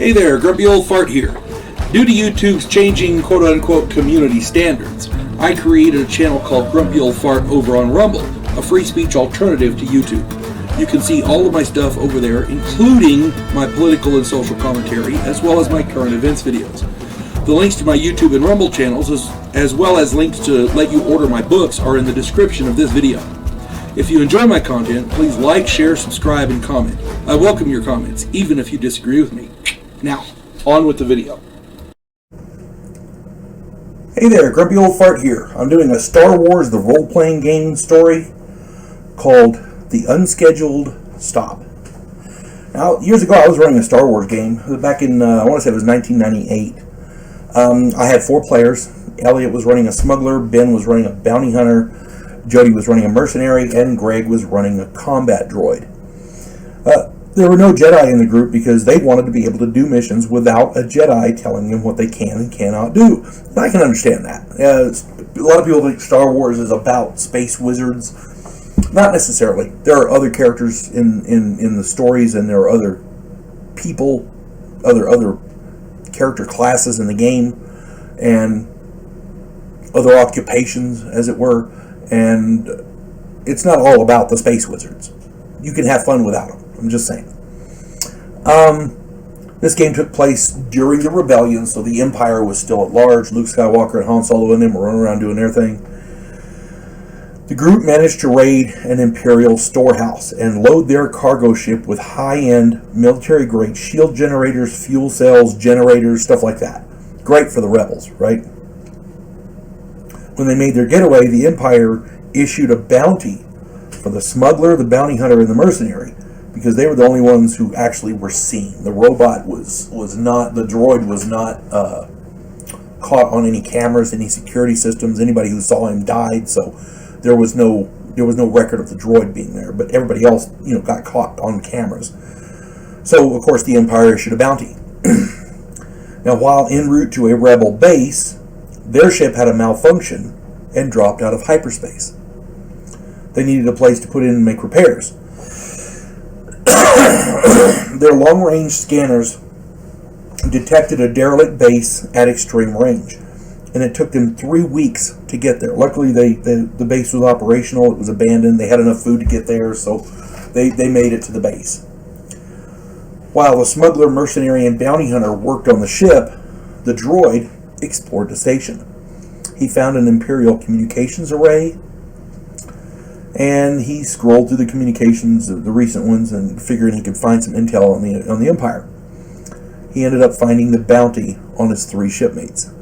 Hey there, Grumpy Old Fart here. Due to YouTube's changing quote-unquote community standards, I created a channel called Grumpy Old Fart over on Rumble, a free speech alternative to YouTube. You can see all of my stuff over there, including my political and social commentary, as well as my current events videos. The links to my YouTube and Rumble channels, as well as links to let you order my books, are in the description of this video. If you enjoy my content, please like, share, subscribe, and comment. I welcome your comments, even if you disagree with me. Now, on with the video. Hey there, Grumpy Old Fart here. I'm doing a Star Wars the role-playing game story called The Unscheduled Stop. Now, years ago I was running a Star Wars game back in, I want to say it was 1998. I had 4 players. Elliot was running a smuggler, Ben was running a bounty hunter, Jody was running a mercenary, and Greg was running a combat droid. There were no Jedi in the group because they wanted to be able to do missions without a Jedi telling them what they can and cannot do. And I can understand that. A lot of people think Star Wars is about space wizards. Not necessarily. There are other characters in the stories, and there are other people, other character classes in the game, and other occupations, as it were. And it's not all about the space wizards. You can have fun without them. I'm just saying. This game took place during the rebellion, so the Empire was still at large. Luke Skywalker and Han Solo and them were running around doing their thing. The group managed to raid an Imperial storehouse and load their cargo ship with high-end, military-grade shield generators, fuel cells, generators, stuff like that. Great for the rebels, right? When they made their getaway, the Empire issued a bounty for the smuggler, the bounty hunter, and the mercenary, because they were the only ones who actually were seen. The robot was not, the droid was not caught on any cameras, any security systems. Anybody who saw him died, so there was no record of the droid being there. But everybody else, got caught on cameras. So of course the Empire issued a bounty. Now, while en route to a rebel base, their ship had a malfunction and dropped out of hyperspace. They needed a place to put in and make repairs. Their long-range scanners detected a derelict base at extreme range, and it took them 3 weeks to get there. Luckily, the base was operational. It was abandoned. They had enough food to get there, so they made it to the base. While the smuggler, mercenary, and bounty hunter worked on the ship, the droid explored the station. He found an Imperial communications array, and he scrolled through the communications, the recent ones, and figured he could find some intel on the Empire. He ended up finding the bounty on his 3 shipmates.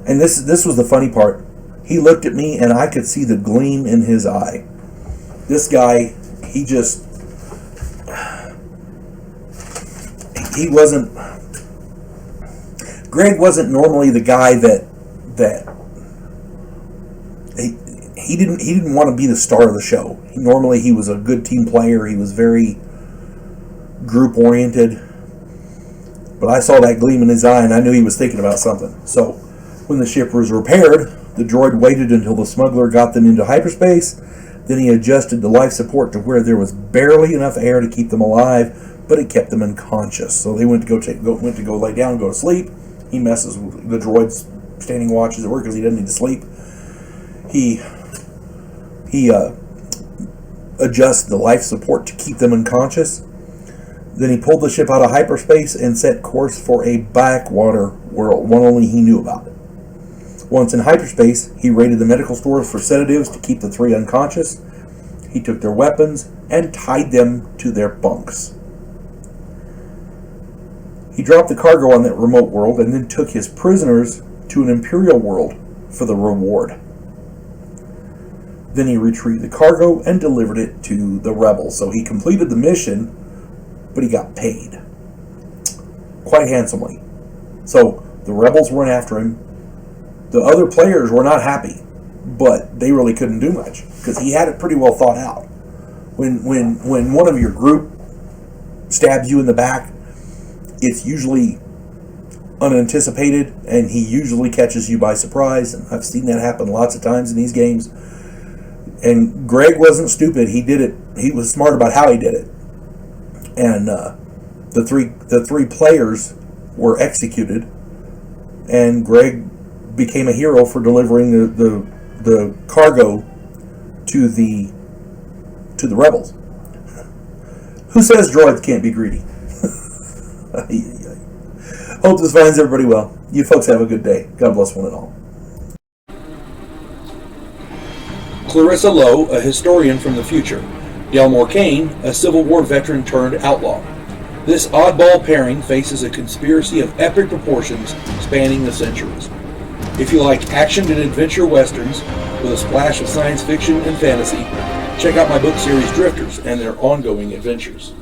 And this was the funny part. He looked at me, and I could see the gleam in his eye. This guy, Greg wasn't normally the guy that he didn't want to be the star of the show. Normally he was a good team player. He was very group oriented. But I saw that gleam in his eye, and I knew he was thinking about something. So when the ship was repaired, the droid waited until the smuggler got them into hyperspace. Then he adjusted the life support to where there was barely enough air to keep them alive, but it kept them unconscious. So they went to go lay down, go to sleep. He messes with the droid's standing watches at work because he doesn't need to sleep. He adjusts the life support to keep them unconscious. Then he pulled the ship out of hyperspace and set course for a backwater world, one only he knew about. Once in hyperspace, he raided the medical stores for sedatives to keep the 3 unconscious. He took their weapons and tied them to their bunks. He dropped the cargo on that remote world and then took his prisoners to an Imperial world for the reward. Then he retrieved the cargo and delivered it to the rebels. So he completed the mission, but he got paid quite handsomely. So the rebels weren't after him. The other players were not happy, but they really couldn't do much because he had it pretty well thought out. When one of your group stabs you in the back, it's usually unanticipated, and he usually catches you by surprise. And I've seen that happen lots of times in these games. And Greg wasn't stupid. He did it. He was smart about how he did it. And The three players were executed, and Greg became a hero for delivering the cargo to the rebels. Who says droids can't be greedy? Hope this finds everybody well. You folks have a good day. God bless one and all. Clarissa Lowe, a historian from the future. Delmore Kane, a Civil War veteran turned outlaw. This oddball pairing faces a conspiracy of epic proportions spanning the centuries. If you like action and adventure westerns with a splash of science fiction and fantasy, check out my book series Drifters and their ongoing adventures.